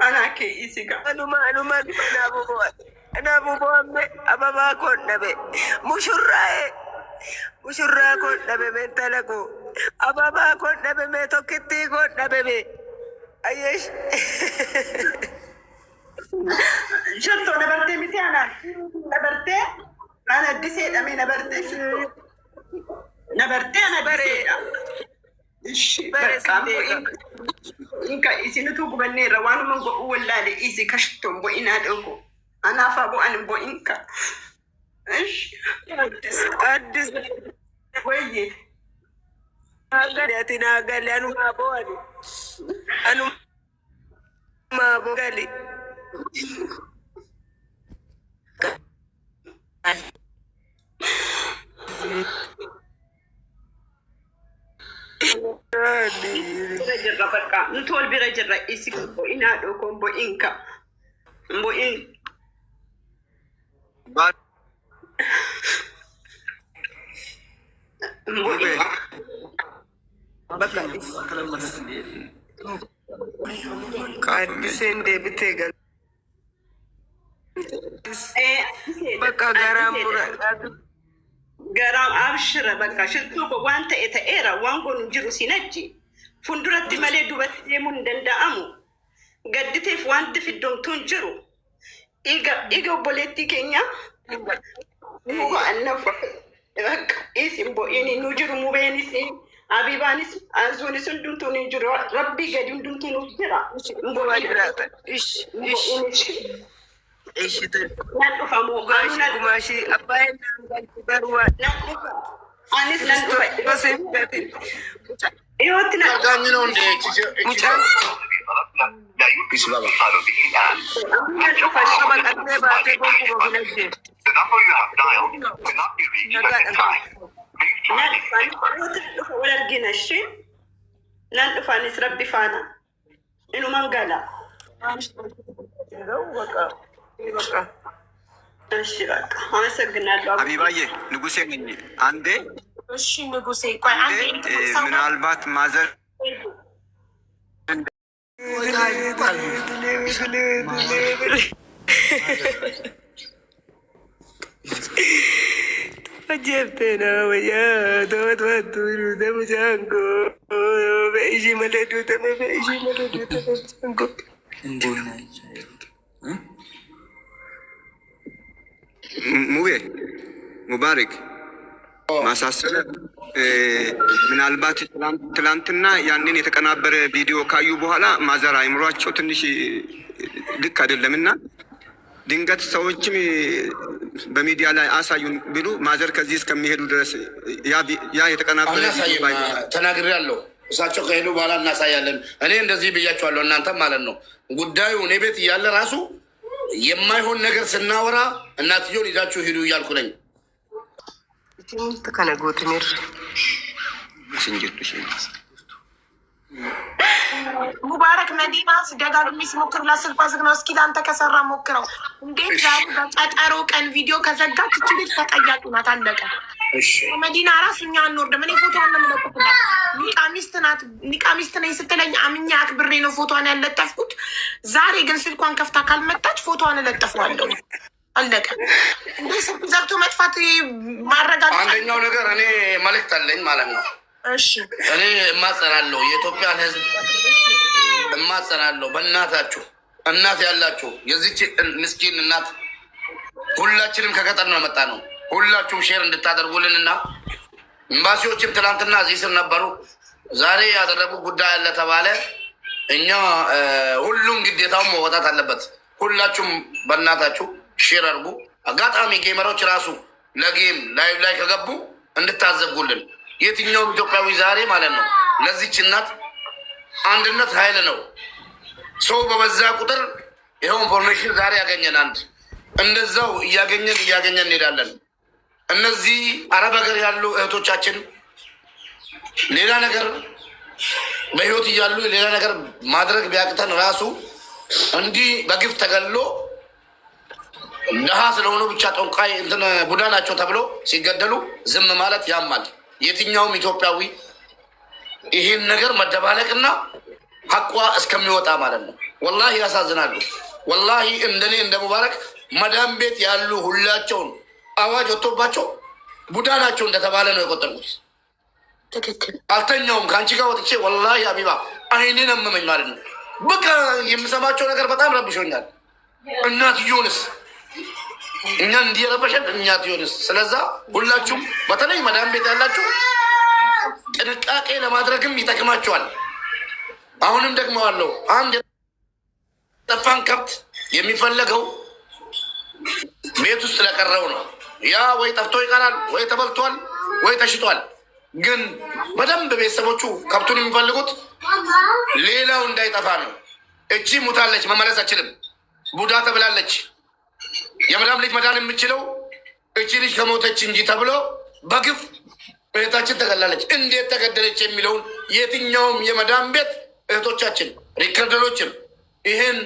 أنا كيسي كا أنا ما أنا أبو بوامي أبا ما كون نبي مشرة كون نبي من تلقو أبا ما كون نبي من توكتي كون نبي أيش شرطو نبرتي متي أنا نبرتي أنا ديسيت أمي نبرتي نبرتي أنا ديسيت إيش بقى إنك إيسي نتوق بني روان من قو ولا لي إيسي كشتم بو إن هذوكو أنا فابو أنا بو إنك إيش أدس ويجي أغلي أنا ما بوالي أنا ما بوالي بيرجع بقى نتول بيرجع رئيسي بو إن هذوكو بو إنك بو إن Kadisen de bitega. Baka garam bura. garam abshira baka shirtu ko wanta eta era wango njiru sinaji funduratti male dubatti mun danda amu gaddite fu wanta fi don tunjiru iga boletti kenya ko annafa baka isimbo ini nujiru mubenisi abibanis azuni sundum tuni juro rabbi gadim dum tunu jira mbo wadirata ish ايش نان فامو ماشي اباين بروا انس نان بس ايوتنا غانينو اندي مچان بيس بابا نشوف الشبكه قد ما تقول بلجي The number you have dialed cannot be reached at this time. Please try. ولا لقينا الشيء نان فانس ربي فانا انه من قال እሺ በቃ አመሰግናለሁ። ሀቢባዬ ንጉሴ ነኝ። አንዴ እሺ ንጉሴ ቆይ አንዴ ምናልባት ማዘር جبتنا ويا دوت ودورو دم جانكو بيجي ملدو دم بيجي ملدو دم جانكو ሙቤ ሙባረክ ማሳሰብ ምናልባት ትላንትና ያንን የተቀናበረ ቪዲዮ ካዩ በኋላ ማዘር አይምሯቸው ትንሽ ልክ አይደለምና ድንገት ሰዎችም በሚዲያ ላይ አሳዩን ብሉ ማዘር ከዚህ እስከሚሄዱ ድረስ ያ የተቀናበረ ተናግሬያለሁ። እሳቸው ከሄዱ በኋላ እናሳያለን። እኔ እንደዚህ ብያቸዋለሁ፣ እናንተም ማለት ነው። ጉዳዩ እኔ ቤት እያለ ራሱ የማይሆን ነገር ስናወራ እናትየውን ይዛችሁ ሂዱ እያልኩ ነኝ። ከነጎት ሚር ሙባረክ መዲና ደጋግሜ ስሞክር ላስልኳ ዝግ ነው። እስኪ ለአንተ ከሰራ ሞክረው። እንዴት ዛሬ በቀጠሮ ቀን ቪዲዮ ከዘጋች እች ልጅ ተጠያቂ ናት። አለቀ። መዲና ራሱ እኛ አንወርድም። እኔ ፎቶ ያለ ምለጥፍላት ኒቃሚስት ናት። ኒቃሚስት ነኝ ስትለኝ አምኜ አክብሬ ነው ፎቶዋን ያለጠፍኩት። ዛሬ ግን ስልኳን ከፍታ ካልመጣች ፎቶዋን እለጥፈዋለሁ። አለቀ። እንዲህ ስልክ ዘግቶ መጥፋት ማረጋገጥ። አንደኛው ነገር እኔ መልእክት አለኝ ማለት ነው። እሺ እኔ እማጸናለሁ፣ የኢትዮጵያን ሕዝብ እማጸናለሁ። በእናታችሁ እናት ያላችሁ የዚች ምስኪን እናት ሁላችንም ከገጠር ነው የመጣ ነው። ሁላችሁም ሼር እንድታደርጉልንና ኤምባሲዎችም ትናንትና እዚህ ስር ነበሩ። ዛሬ ያደረጉ ጉዳይ አለ ተባለ። እኛ ሁሉም ግዴታውን መወጣት አለበት። ሁላችሁም በእናታችሁ ሼር አድርጉ። አጋጣሚ ጌመሮች ራሱ ለጌም ላይ ከገቡ እንድታዘጉልን። የትኛውም ኢትዮጵያዊ ዛሬ ማለት ነው ለዚች እናት አንድነት ኃይል ነው። ሰው በበዛ ቁጥር ይኸው ኢንፎርሜሽን ዛሬ ያገኘን አንድ እንደዛው እያገኘን እንሄዳለን። እነዚህ አረብ ሀገር ያሉ እህቶቻችን ሌላ ነገር በህይወት እያሉ ሌላ ነገር ማድረግ ቢያቅተን ራሱ እንዲህ በግፍ ተገሎ ድሃ ስለሆኑ ብቻ ጠንቋይ እንትን ቡዳ ናቸው ተብሎ ሲገደሉ ዝም ማለት ያማል። የትኛውም ኢትዮጵያዊ ይህን ነገር መደባለቅና ሀቋ እስከሚወጣ ማለት ነው። ወላሂ ያሳዝናሉ። ወላሂ እንደኔ እንደ ሙባረክ መዳም ቤት ያሉ ሁላቸውን አዋጅ ወጥቶባቸው ቡዳ ናቸው እንደተባለ ነው የቆጠርኩት። ትክክል። አልተኛውም ከአንቺ ጋር ወጥቼ ወላሂ አቢባ አይኔን አመመኝ ማለት ነው። በቃ የምሰማቸው ነገር በጣም ረብሾኛል። እናትዮንስ እኛን እንዲረበሸን እናትዮንስ። ስለዛ ሁላችሁም በተለይ መዳም ቤት ያላችሁ ጥንቃቄ ለማድረግም ይጠቅማቸዋል። አሁንም ደግመዋለሁ፣ አንድ የጠፋን ከብት የሚፈለገው ቤት ውስጥ ለቀረው ነው። ያ ወይ ጠፍቶ ይቀራል፣ ወይ ተበልቷል፣ ወይ ተሽጧል። ግን በደንብ ቤተሰቦቹ ከብቱን የሚፈልጉት ሌላው እንዳይጠፋ ነው። እቺ ሙታለች፣ መመለስ አችልም፣ ቡዳ ተብላለች። የመዳም ልጅ መዳን የምችለው እቺ ልጅ ከሞተች እንጂ ተብሎ በግፍ እህታችን ተገላለች። እንዴት ተገደለች የሚለውን የትኛውም የመዳም ቤት እህቶቻችን ሪከርደሮችም ይህን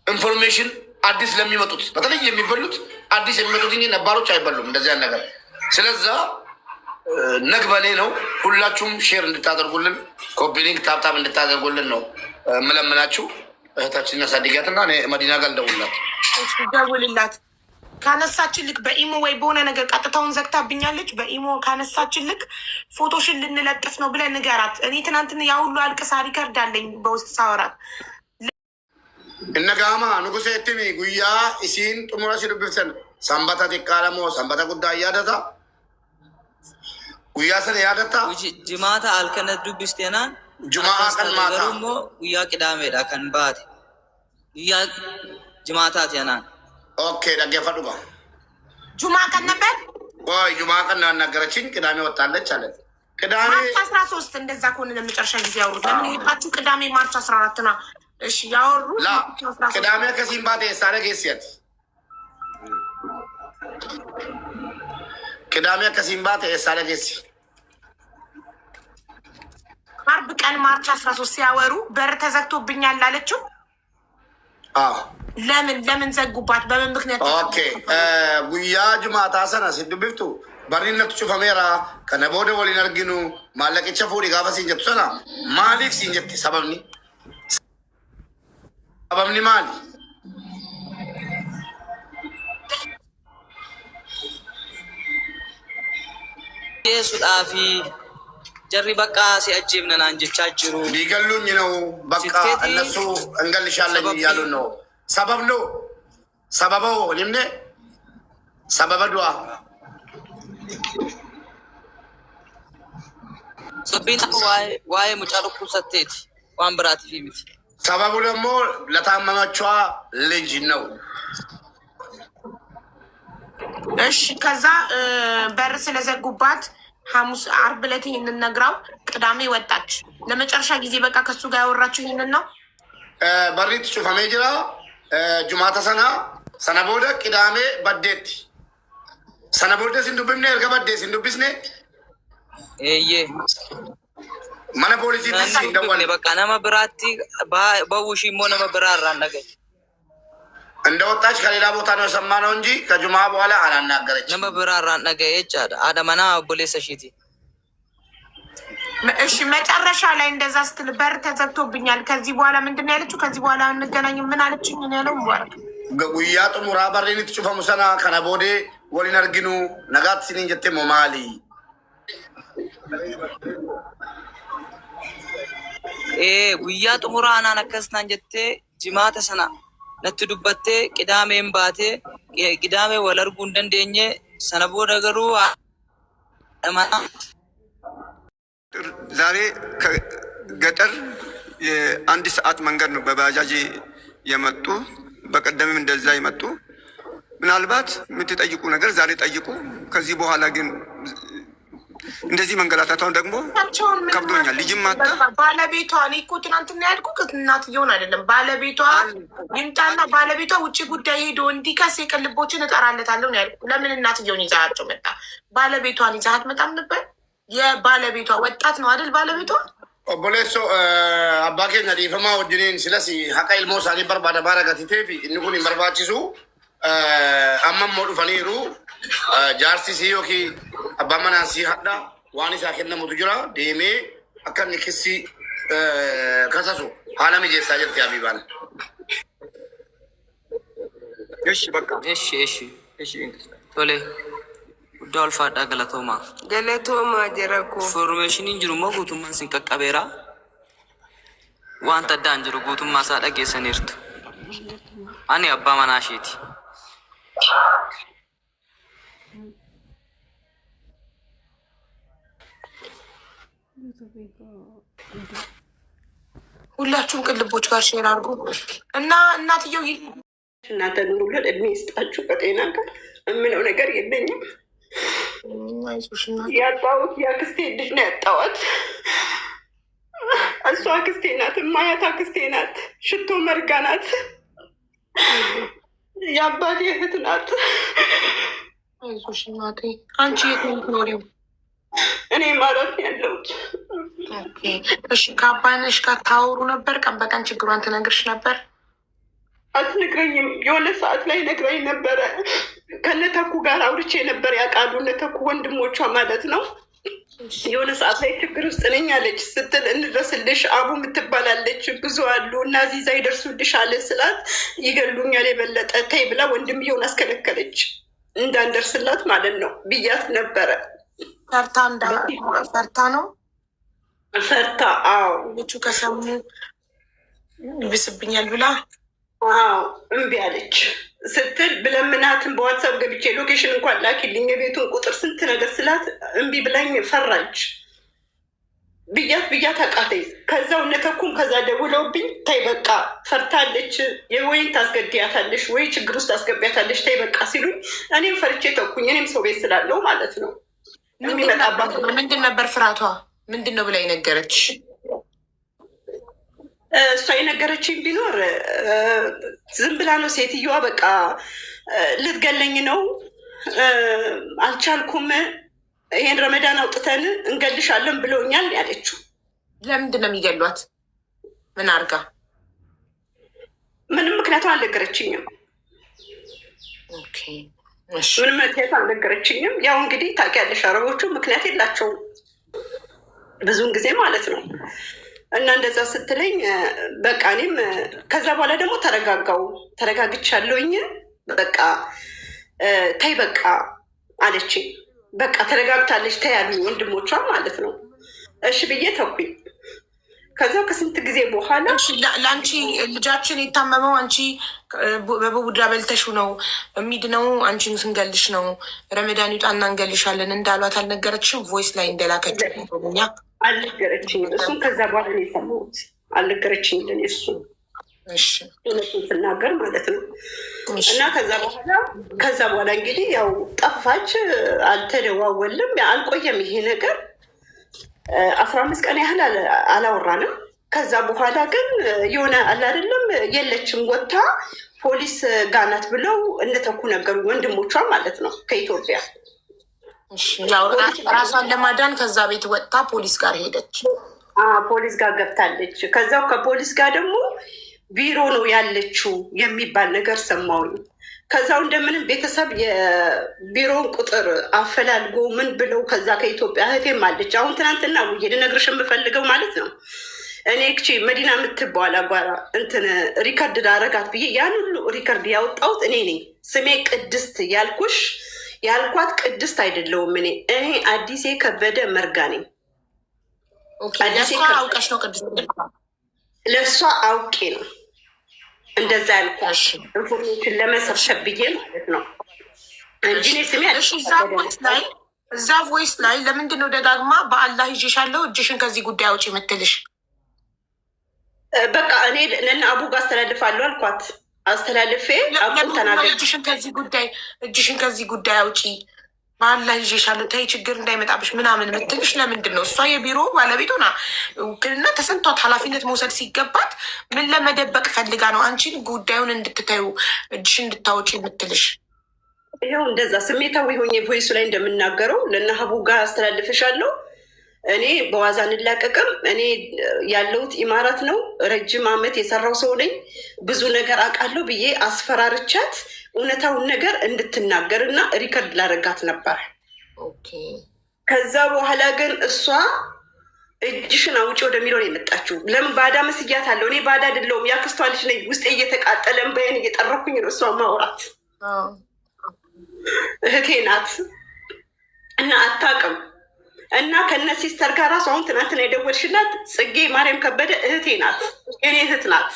ኢንፎርሜሽን አዲስ ለሚመጡት በተለይ የሚበሉት አዲስ የሚመጡት እንጂ ነባሮች አይበሉም እንደዚያን ነገር። ስለዛ ነግበኔ ነው። ሁላችሁም ሼር እንድታደርጉልን ኮፒሊንግ ታብታብ እንድታደርጉልን ነው የምለምናችሁ። እህታችን ያሳድጊያትና መዲና ጋር ልደውልላት ደውልላት። ካነሳችን ልክ በኢሞ ወይ በሆነ ነገር ቀጥታውን ዘግታብኛለች። በኢሞ ካነሳችን ልክ ፎቶሽን ልንለጥፍ ነው ብለን ንገራት። እኔ ትናንትና ያ ሁሉ አልቅሳ ሪከርድ አለኝ በውስጥ ሳወራት እነጋማ ንጉሴ ትሚ ጉያ ኢሲን ጥሙራ ሲዱብፍተን ሰንበታ ጢቃለሞ ሰንበታ ጉዳ እያደታ ጉያ ስን ያደታ ጅማታ አልከነት ዱብስቴናን ጁማ ቀን ማታ ሞ ጉያ ቅዳሜዳ ከን ባቴ ጉያ ጅማታት ያናን ኦኬ ደገፈዱባ ጁማ ቀን ነበር ወይ ጁማ ቀን ያናገረችኝ ቅዳሜ ወጣለች አለ። ቅዳሜ ማርች 13 እንደዛ ከሆነ ለመጨረሻ ጊዜ ያወሩት ለምን ይባችሁ? ቅዳሜ ማርች 14 ነው። እሺ ያወሩ ላ ቅዳሜ ከሲምባቴ ሳረ ጌሲያት ቅዳሜ ከሲምባቴ ሳረ ጌሲ አርብ ቀን ማርች 13 ሲያወሩ በር ተዘግቶብኛል አለችው። ለምን ዘጉባት? በምን ምክንያት? ኦኬ ጉያ ጅማታ ሰና ሲዱብፍቱ በሪነቱ ጩፈሜራ ከነቦደ ወሊን አርጊኑ ማለቅቸ ፉሪ ጋፈ ሲንጀቱ ሰና ማሊፍ ሲንጀት ሰበብኒ ማሊ ሱዳፊ ጀሪ በቃ ሲያጅብነን አንጀቻ ጅሩ ሊገሉኝ ነው። በቃ እነሱ እንገልሻለኝ እያሉ ነው። ሰበብ ነው ሰበበው ሊምኔ ሰበበዷ ሰቢና ዋይ ሙጫሩኩ ሰቴት ዋን ብራት ፊሚት ሰበቡ ደግሞ ለታመመቿ ልጅ ነው። እሺ ከዛ በር ስለዘጉባት ሐሙስ አርብ ዕለት ይህንን ነግራው ቅዳሜ ወጣች። ለመጨረሻ ጊዜ በቃ ከሱ ጋር ያወራችሁ ይህንን ነው። በሪት ጩፈሜ ጅራ ጁማተ ሰና ሰነቦደ ቅዳሜ በዴት ሰነቦደ ሲንዱብምኔ እርገ በዴ ሲንዱብስኔ መነ ፖሊሲ ሲንደወል በቃ ነመ ብራቲ በውሺ ሞ ነመ ብራራ ነገኝ እንደወጣች ከሌላ ቦታ ነው የሰማነው እንጂ ከጁማ በኋላ አላናገረች። ነመ ብራራ ነገ የቻዳ አደመና ቦሌ ሰሺቲ እሺ መጨረሻ ላይ እንደዛ ስትል በር ተዘግቶብኛል ከዚህ በኋላ ምንድን ነው ያለችው? ከዚህ በኋላ እንገናኝ ምን አለችኝ? ምን ያለው ሙባረክ ጉያ ጥሙራ በሬን ትጩፈሙ ሰና ከነቦዴ ወሊን አርጊኑ ነጋት ሲኒን ጀቴ ሞማሊ ጉያ ጥሙራ አናን አከስናን ጀቴ ጅማተ ሰና ነት ዱበቴ ቅዳሜን ባቴ ቅዳሜ ወለርጉ እንደንደኘ ሰነቦ ነገሩ አማና ዛሬ ከገጠር የአንድ ሰዓት መንገድ ነው በባጃጅ የመጡ። በቀደምም እንደዛ የመጡ ምናልባት የምትጠይቁ ነገር ዛሬ ጠይቁ። ከዚህ በኋላ ግን እንደዚህ መንገላታቷን ደግሞ ከብዶኛል። ልጅም ማታ ባለቤቷ እኔ እኮ ትናንትና ያልኩት እናትየውን አይደለም ባለቤቷ ይምጣና ባለቤቷ ውጭ ጉዳይ ሄዶ እንዲከስ የቅልቦችን እጠራለታለሁ ነው ያልኩት። ለምን እናትየውን ይዛቸው መጣ? ባለቤቷን ይዛሀት መጣም ነበር። የባለቤቷ ወጣት ነው አይደል? ባለቤቷ ኦቦሌሶ አባ ኬኛ ዲፈማ ወጅኒን ስለሲ ሀቃ ኢልሞ ሳኒ በርባደ ባረጋቲቴፊ እኒኩን በርባቺሱ አመሞ ዱፈኒሩ ጃርሲ ሲዮኪ አባመና ሲ ሀዳ ዋኒ ሳኬነ ሙቱ ጅራ ዴሜ አከኒ ክሲ ከሰሱ ሀለሚ ጄሳ ጀት ያቢባል እሺ በቃ እሺ ቶሌ ዶልፋዳ ገለቶማ ጀረኩ ኢንፎርሜሽን እንጅሩሞ ጉቱማን ሲንቀቀቤራ ዋንተ ዳንጅሩ ጉቱማ ሳደጌሰኒርቱ አኔ አባ መናሺቲ ሁላችሁም ቅልቦች ጋር ሼር አድርጉ እና እናትየው እናንተ ኑሩልን፣ እድሜ ይስጣችሁ በጤና ጋር የምለው ነገር የለኝም። ያጣሁት የአክስቴ ልጅ ነው ያጣኋት። እሷ አክስቴ ናት፣ ማያት አክስቴ ናት፣ ሽቶ መርጋ ናት፣ የአባቴ እህት ናት። አይዞሽ እናቴ። አንቺ የት ነው የምትኖሪው? እኔ ማለት ነው ያለሁት። እሺ ከአባነሽ ጋር ታወሩ ነበር? ቀን በቀን ችግሯን ትነግርሽ ነበር? አትነግረኝም። የሆነ ሰዓት ላይ ነግራኝ ነበረ። ከነተኩ ጋር አውርቼ ነበር። ያውቃሉ እነተኩ ወንድሞቿ ማለት ነው። የሆነ ሰዓት ላይ ችግር ውስጥ ነኝ አለች ስትል እንድረስልሽ አቡ የምትባላለች ብዙ አሉ እና ዚዛ ይደርሱልሽ አለ ስላት ይገሉኛል የበለጠ ተይ ብላ ወንድምየውን አስከለከለች እንዳንደርስላት ማለት ነው ብያት ነበረ። ፈርታ ነው ፈርታ። አዎ ልጁ ከሰሙ ይብስብኛል ብላ እምቢ አለች ስትል ብለምናትን በዋትሳፕ ገብቼ ሎኬሽን እንኳን ላኪልኝ የቤቱን ቁጥር ስንት ነገር ስላት እምቢ ብላኝ ፈራች። ብያት አቃተኝ። ከዛው እነተኩም ከዛ ደውለውብኝ ተይ በቃ ፈርታለች፣ ወይን ታስገድያታለሽ ወይ ችግር ውስጥ ታስገቢያታለሽ ተይ በቃ ሲሉኝ እኔም ፈርቼ ተኩኝ። እኔም ሰው ቤት ስላለው ማለት ነው። ምንድን ነበር ፍራቷ? ምንድን ነው ብላ የነገረች? እሷ የነገረችኝ ቢኖር ዝም ብላ ነው ሴትዮዋ። በቃ ልትገለኝ ነው አልቻልኩም፣ ይሄን ረመዳን አውጥተን እንገልሻለን ብለውኛል ያለችው። ለምንድን ነው የሚገሏት? ምን አርጋ? ምንም ምክንያቱም አልነገረችኝም። ምንም ምክንያት አልነገረችኝም። ያው እንግዲህ ታውቂያለሽ አረቦቹ ምክንያት የላቸውም ብዙውን ጊዜ ማለት ነው። እና እንደዛ ስትለኝ በቃ እኔም ከዛ በኋላ ደግሞ ተረጋግቻለሁኝ። በቃ ተይ በቃ አለችኝ። በቃ ተረጋግታለች ተይ ያሉኝ ወንድሞቿ ማለት ነው። እሺ ብዬ ተኩኝ። ከዛ ከስንት ጊዜ በኋላ ለአንቺ ልጃችን የታመመው አንቺ በቡዳ በልተሹ ነው የሚድነው፣ አንቺን ስንገልሽ ነው ረመዳን ይውጣና እንገልሻለን እንዳሏት አልነገረችም? ቮይስ ላይ እንደላከችው ኛ አልነገረችኝም። እሱን ከዛ በኋላ ነው የሰማሁት። አልነገረችኝም ለኔ እሱን እውነቱን ስናገር ማለት ነው። እና ከዛ በኋላ እንግዲህ ያው ጠፋች፣ አልተደዋወልም፣ አልቆየም ይሄ ነገር 15 ቀን ያህል አላወራንም። ከዛ በኋላ ግን የሆነ አላደለም የለችም ወጥታ ፖሊስ ጋናት ብለው እንደተኩ ነገሩ ወንድሞቿ ማለት ነው ከኢትዮጵያ። ራሷን ለማዳን ከዛ ቤት ወጥታ ፖሊስ ጋር ሄደች። ፖሊስ ጋር ገብታለች። ከዛው ከፖሊስ ጋር ደግሞ ቢሮ ነው ያለችው የሚባል ነገር ሰማሁኝ። ከዛው እንደምንም ቤተሰብ የቢሮውን ቁጥር አፈላልጎ ምን ብለው ከዛ ከኢትዮጵያ እህቴም አለች። አሁን ትናንትና ውዬ ልነግርሽ የምፈልገው ማለት ነው እኔ መዲና የምትባል አጓራ እንትን ሪከርድ ዳረጋት ብዬ ያን ሁሉ ሪከርድ ያወጣሁት እኔ ነኝ። ስሜ ቅድስት ያልኳት ቅድስት አይደለውም። እኔ አዲሴ ከበደ መርጋ ነኝ። አውቀሽ ነው ቅድስት? ለእሷ አውቄ ነው እንደዛ ያልኳት ኢንፎርሜሽን ለመሰብሰብ ብዬ ማለት ነው እንጂ ስሜ እዛ ቮይስ ላይ ለምንድን ነው ደጋግማ በአላህ ይዤሻለሁ እጅሽን ከዚህ ጉዳይ አውጪ የምትልሽ? በቃ እኔ ለእነ አቡ ጋር አስተላልፋለሁ አልኳት። አስተላልፌ አቡ ተናገር እጅሽን ከዚህ ጉዳይ አውጪ በአላህ ይዤሻለሁ ተይ ችግር እንዳይመጣብሽ ምናምን የምትልሽ ለምንድን ነው? እሷ የቢሮ ባለቤት ሆና ውክልና ተሰጥቷት ኃላፊነት መውሰድ ሲገባት ምን ለመደበቅ ፈልጋ ነው አንቺን ጉዳዩን እንድትታዩ እጅሽን እንድታወጪ የምትልሽ? ይኸው እንደዛ ስሜታዊ ሆኜ ቮይሱ ላይ እንደምናገረው ለእነ አቡ ጋር አስተላልፍሻለሁ። እኔ በዋዛ እንላቀቅም። እኔ ያለሁት ኢማራት ነው። ረጅም ዓመት የሰራው ሰው ነኝ። ብዙ ነገር አውቃለሁ ብዬ አስፈራርቻት እውነታውን ነገር እንድትናገር እና ሪከርድ ላደርጋት ነበር። ከዛ በኋላ ግን እሷ እጅሽን አውጪ ወደሚለው ነው የመጣችው። ለምን ባዳ መስያት አለው? እኔ ባዳ አይደለሁም፣ ያክስቷ ልጅ ነኝ። ውስጤ እየተቃጠለ በይን እየጠረኩኝ ነው እሷ ማውራት። እህቴ ናት እና አታውቅም። እና ከነ ሲስተር ጋር ራሱ አሁን ትናንትና የደወልሽላት ጽጌ ማርያም ከበደ እህቴ ናት፣ የኔ እህት ናት።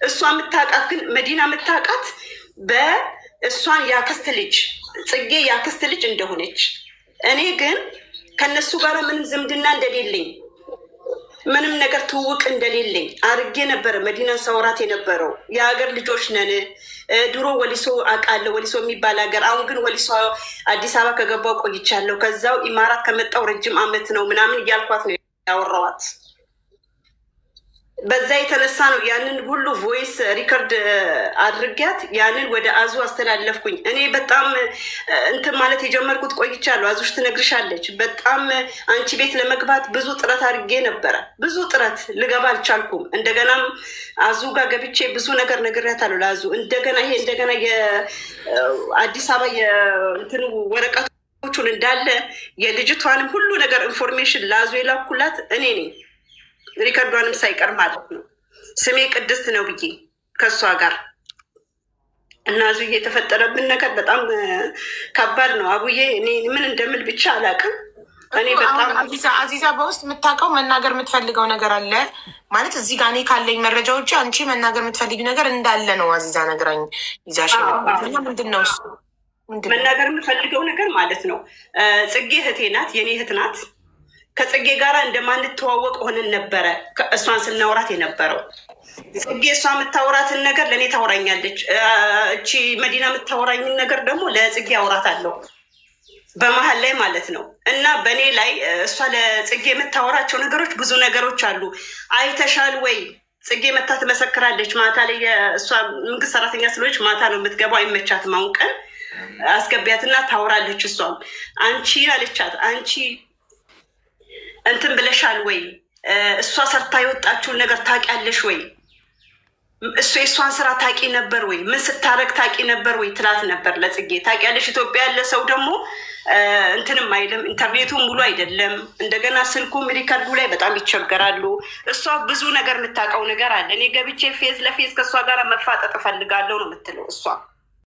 እሷ የምታውቃት ግን መዲና የምታውቃት በእሷን ያክስት ልጅ ጽጌ ያክስት ልጅ እንደሆነች፣ እኔ ግን ከነሱ ጋር ምንም ዝምድና እንደሌለኝ ምንም ነገር ትውውቅ እንደሌለኝ አርጌ ነበረ መዲናን ሰውራት የነበረው። የሀገር ልጆች ነን። ድሮ ወሊሶ አውቃለሁ፣ ወሊሶ የሚባል ሀገር። አሁን ግን ወሊሶ አዲስ አበባ ከገባው ቆይቻለሁ። ከዛው ኢማራት ከመጣው ረጅም ዓመት ነው ምናምን እያልኳት ነው ያወራዋት። በዛ የተነሳ ነው ያንን ሁሉ ቮይስ ሪከርድ አድርጊያት ያንን ወደ አዙ አስተላለፍኩኝ። እኔ በጣም እንትን ማለት የጀመርኩት ቆይቻለሁ። አዙሽ ትነግርሻለች። በጣም አንቺ ቤት ለመግባት ብዙ ጥረት አድርጌ ነበረ። ብዙ ጥረት ልገባ አልቻልኩም። እንደገናም አዙ ጋር ገብቼ ብዙ ነገር ነግሬያታለሁ ለአዙ። እንደገና ይሄ እንደገና የአዲስ አበባ የእንትኑ ወረቀቶቹን እንዳለ የልጅቷንም ሁሉ ነገር ኢንፎርሜሽን ለአዙ የላኩላት እኔ ነኝ። ሪከርዷንም ሳይቀር ማለት ነው። ስሜ ቅድስት ነው ብዬ ከእሷ ጋር እና አዙዬ የተፈጠረብን ነገር በጣም ከባድ ነው። አቡዬ እኔ ምን እንደምል ብቻ አላውቅም። እኔ በጣም አዚዛ በውስጥ የምታውቀው መናገር የምትፈልገው ነገር አለ ማለት እዚህ ጋር እኔ ካለኝ መረጃ ውጭ አንቺ መናገር የምትፈልጊው ነገር እንዳለ ነው አዚዛ ነግራኝ ይዛሽ ምንድን ነው እሱ? መናገር የምፈልገው ነገር ማለት ነው ጽጌ እህቴ ናት፣ የኔ እህት ናት። ከጽጌ ጋር እንደማንተዋወቅ ሆነን ነበረ እሷን ስናውራት የነበረው። ጽጌ እሷ የምታወራትን ነገር ለእኔ ታወራኛለች። እቺ መዲና የምታወራኝን ነገር ደግሞ ለጽጌ አውራት አለው በመሀል ላይ ማለት ነው። እና በእኔ ላይ እሷ ለጽጌ የምታወራቸው ነገሮች ብዙ ነገሮች አሉ። አይተሻል ወይ? ጽጌ መታ ትመሰክራለች። ማታ ላይ እሷ መንግስት ሰራተኛ ስለሆነች ማታ ነው የምትገባው፣ አይመቻትም። አሁን ቀን አስገቢያትና ታወራለች። እሷም አንቺ አለቻት፣ አንቺ እንትን ብለሻል ወይ? እሷ ሰርታ የወጣችውን ነገር ታውቂያለሽ ወይ? እሱ የእሷን ስራ ታውቂ ነበር ወይ? ምን ስታረግ ታውቂ ነበር ወይ ትላት ነበር ለጽጌ። ታውቂያለሽ፣ ኢትዮጵያ ያለ ሰው ደግሞ እንትንም አይልም፣ ኢንተርኔቱ ሙሉ አይደለም። እንደገና ስልኩም ሪከርዱ ላይ በጣም ይቸገራሉ። እሷ ብዙ ነገር የምታውቀው ነገር አለ። እኔ ገብቼ ፌዝ ለፌዝ ከእሷ ጋር መፋጠጥ እፈልጋለሁ ነው የምትለው እሷ